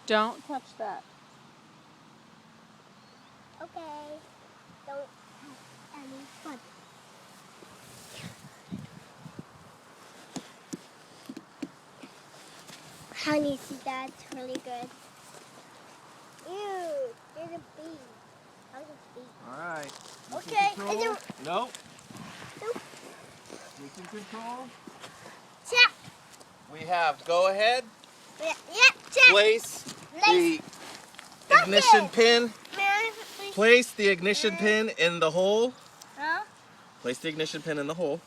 Don't touch that. Okay. Don't have any fun. Honey, see that's really good. Ew, there's a bee. How's a bee? Alright. Okay. Nope. Mission control. Check. We have go ahead. Yeah, check. Place the ignition pin. Place the ignition pin in the hole. Huh? Place the ignition pin in the hole.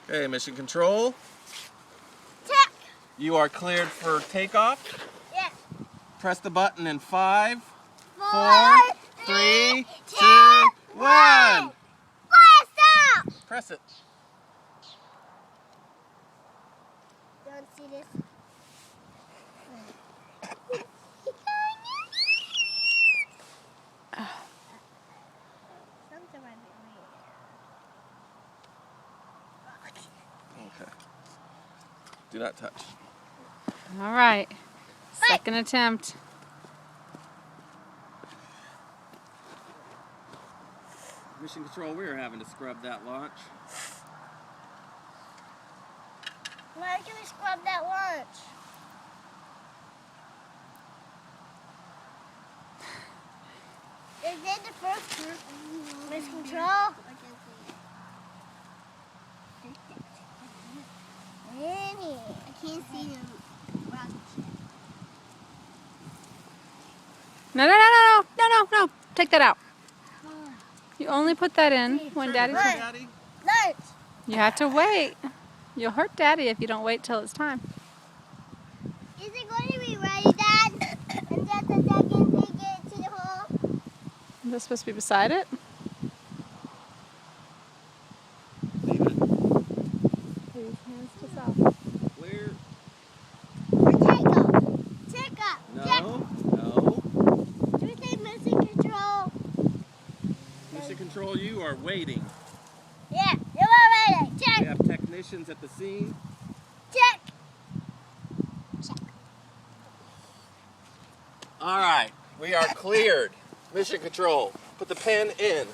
Okay, mission control. Check. You are cleared for takeoff. Yeah. Press the button in 5, 4, 3, 2, 1. Stop. Press it. Don't see this. Okay. Do not touch. All right. Second attempt. Mission control, we are having to scrub that launch. Why can we scrub that lunch? Is it the first mission control? I can't see him. No. Take that out. You only put that in when Daddy's Lunch. home. Lunch. You have to wait. You'll hurt Daddy if you don't wait till it's time. Is it going to be ready, Dad? And just a second to get to the hole? Is this supposed to be beside it? Leave it. Please, hands to south. Clear. Take up. No. Do we say mission control? Mission control, you are waiting. Yeah, you are ready. We Check. have technicians at the scene. Check. All right, we are cleared. Mission control, put the pin in.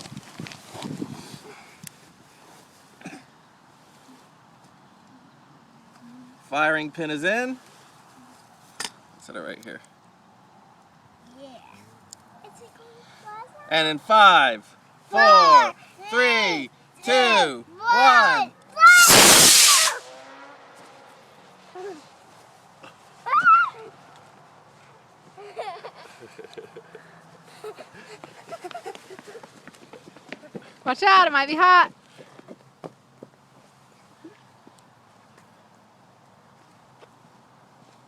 Firing pin is in. Set it right here. Yeah. Is it going to And in 5, 4, 3, 2, 1. Watch out, it might be hot.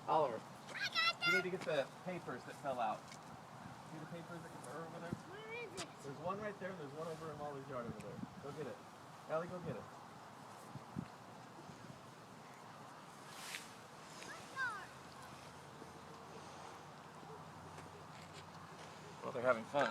Oliver, you need to get the papers that fell out. See the papers that are over there? Where is it? There's one right there, and there's one over in Molly's yard over there. Go get it. Allie, go get it. Well, they're having fun.